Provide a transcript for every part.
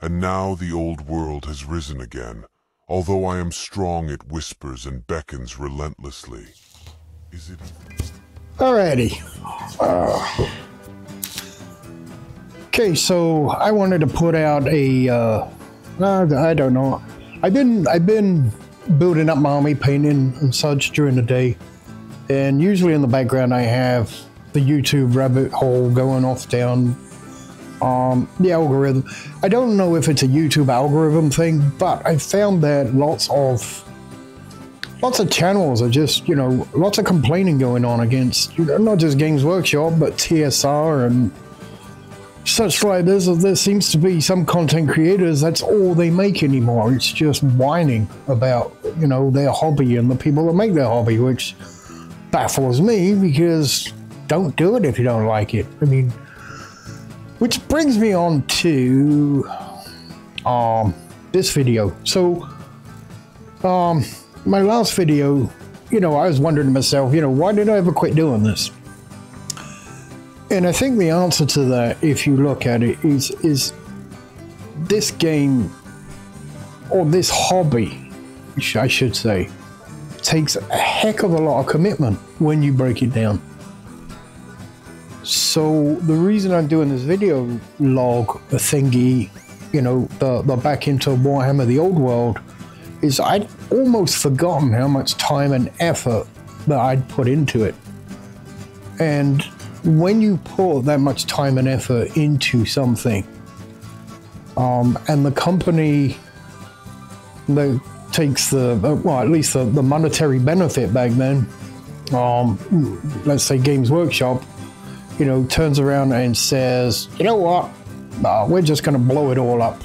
And now the old world has risen again. Although I am strong, it whispers and beckons relentlessly. Is it... Alrighty. Okay, so I wanted to put out a, I don't know. I've been building up my army, painting and such during the day. And usually in the background I have the YouTube rabbit hole going off down the algorithm. I don't know if it's a YouTube algorithm thing, but I found that lots of channels are just, you know, lots of complaining going on against, you know, not just Games Workshop, but TSR and such like this. There seems to be some content creators, that's all they make anymore. It's just whining about, you know, their hobby and the people that make their hobby, which baffles me because don't do it if you don't like it. I mean, which brings me on to this video. So my last video, you know, I was wondering to myself, you know, why did I ever quit doing this? And I think the answer to that, if you look at it, is this game, or this hobby, I should say, takes a heck of a lot of commitment when you break it down. So the reason I'm doing this video log thingy, you know, the back into Warhammer the Old World, is I'd almost forgotten how much time and effort that I'd put into it. And when you put that much time and effort into something, and the company that takes the, well, at least the monetary benefit back then, let's say Games Workshop, you know, turns around and says, you know what, we're just going to blow it all up.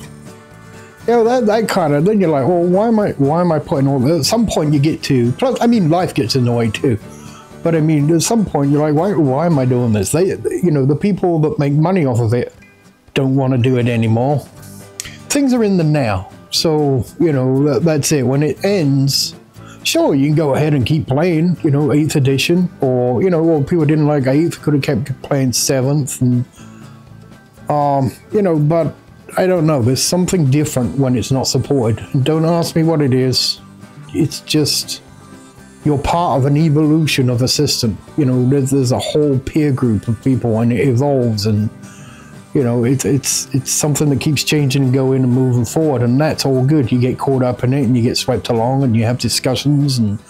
You know, that kind of, then you're like, well, why am I putting all that? At some point you get to, plus, I mean, life gets annoyed too. But I mean, at some point you're like, why am I doing this? They, you know, the people that make money off of it don't want to do it anymore. Things are in the now. So, you know, that's it. When it ends, sure, you can go ahead and keep playing, you know, 8th edition, or, you know, well, people didn't like 8th, could have kept playing 7th, and, you know, but I don't know, there's something different when it's not supported. And don't ask me what it is. It's just, you're part of an evolution of a system. You know, there's a whole peer group of people, and it evolves, and, you know, it's something that keeps changing and going and moving forward, and that's all good. You get caught up in it and you get swept along and you have discussions, and,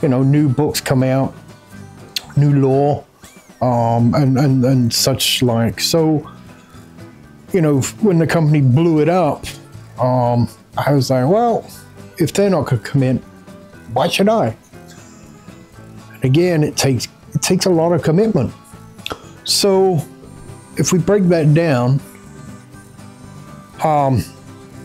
you know, new books come out, new lore, and such like. So, you know, when the company blew it up, I was like, well, if they're not going to commit, why should I? And again, it takes a lot of commitment. So if we break that down,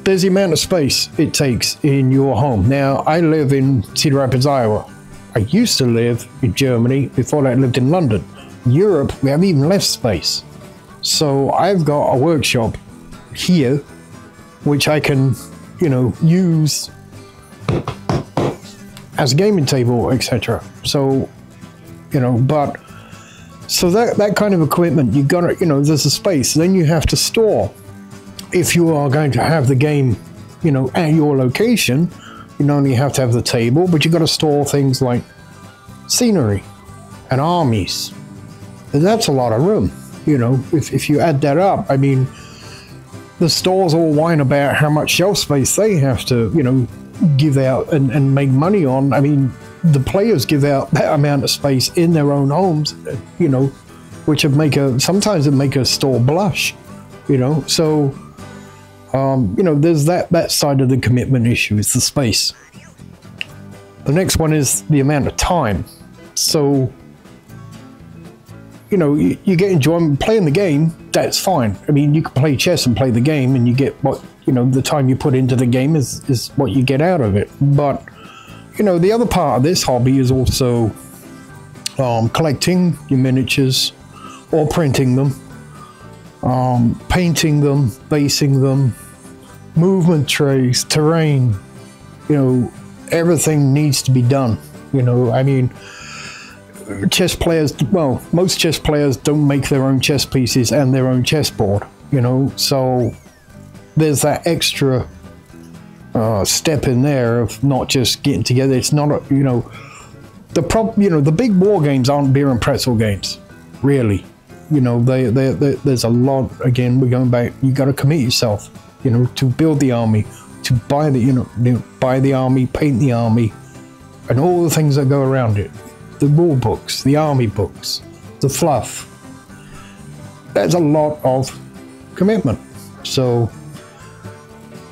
there's the amount of space it takes in your home. Now, I live in Cedar Rapids, Iowa. I used to live in Germany. Before that, I lived in London. In Europe, we have even less space. So I've got a workshop here, which I can, you know, use as a gaming table, etc. So, you know, but so that kind of equipment, you got to, you know, there's a space. Then you have to store. If you are going to have the game, you know, at your location, you not only have to have the table, but you got to store things like scenery and armies. And that's a lot of room. You know, if you add that up, I mean, the stores all whine about how much shelf space they have to, you know, give out and make money on. I mean, the players give out that amount of space in their own homes, you know, which would sometimes it make a store blush, you know. So, you know, there's that side of the commitment issue, is the space. The next one is the amount of time. So, you know, you get enjoyment playing the game, that's fine. I mean, you can play chess and play the game, and you get what, you know, the time you put into the game is what you get out of it. But, you know, the other part of this hobby is also collecting your miniatures or printing them, painting them, basing them, movement trays, terrain, you know, everything needs to be done. You know, I mean, chess players, well, most chess players don't make their own chess pieces and their own chessboard, you know, so there's that extra step in there of not just getting together. It's not a, the big war games aren't beer and pretzel games, really. There's a lot. Again, we're going back. You got to commit yourself, to build the army, to buy buy the army, paint the army, and all the things that go around it. The rule books, the army books, the fluff. There's a lot of commitment. So,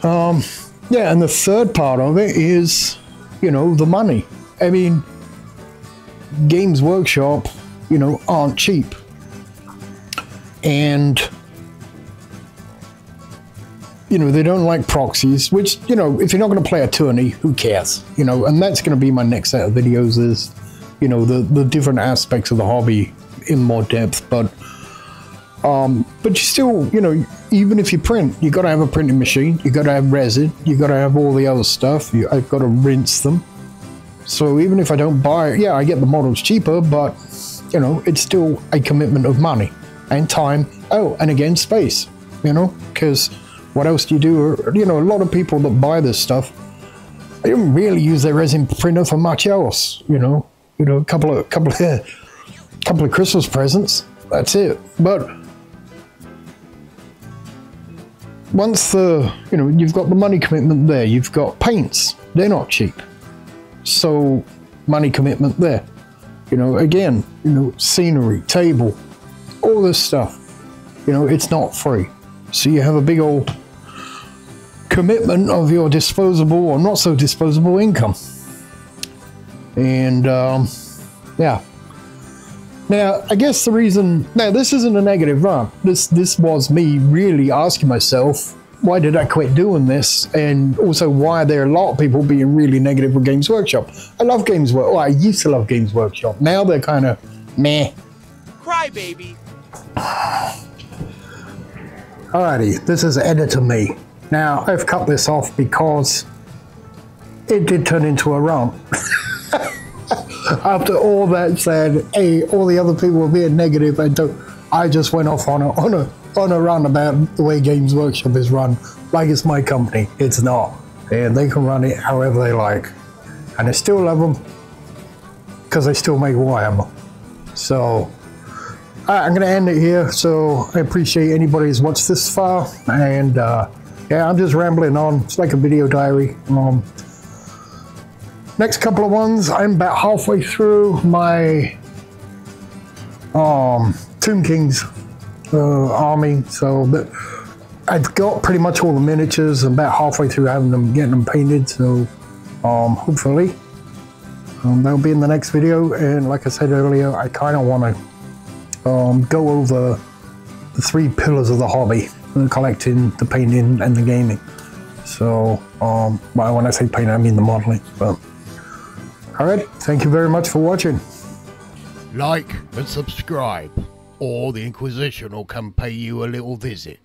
yeah, and the third part of it is, the money. I mean, Games Workshop, aren't cheap. And, they don't like proxies, which, if you're not going to play a tourney, who cares? And that's going to be my next set of videos is, the different aspects of the hobby in more depth. But you still, even if you print, you got to have a printing machine, you got to have resin, you got to have all the other stuff. I've got to rinse them. So even if I don't buy, yeah, I get the models cheaper, but it's still a commitment of money and time. Oh, and again, space. Because what else do you do? A lot of people that buy this stuff, they don't really use their resin printer for much else. A couple of Christmas presents. That's it. But once you've got the money commitment there, you've got paints. They're not cheap. So money commitment there. Again, scenery, table, all this stuff. It's not free. So you have a big old commitment of your disposable or not so disposable income. And yeah. Now, I guess the reason, now this isn't a negative run. This was me really asking myself, why did I quit doing this? And also, why are there a lot of people being really negative with Games Workshop? I love Games Workshop. Well, I used to love Games Workshop. Now they're kind of meh. Cry, baby. Alrighty, this is editor me. Now, I've cut this off because it did turn into a rant. After all that said, hey, all the other people were being negative, and I just went off on a run about the way Games Workshop is run, like it's my company. It's not, and they can run it however they like, and I still love them because I still make Warhammer. So, I'm going to end it here. So I appreciate anybody who's watched this far, and yeah, I'm just rambling on. It's like a video diary. Next couple of ones, I'm about halfway through my Tomb Kings army, so I've got pretty much all the miniatures. I'm about halfway through getting them painted, so hopefully that'll be in the next video. And like I said earlier, I kind of want to go over the 3 pillars of the hobby: the collecting, the painting, and the gaming. So when I say painting, I mean the modeling. But alright, thank you very much for watching. Like and subscribe, or the Inquisition will come pay you a little visit.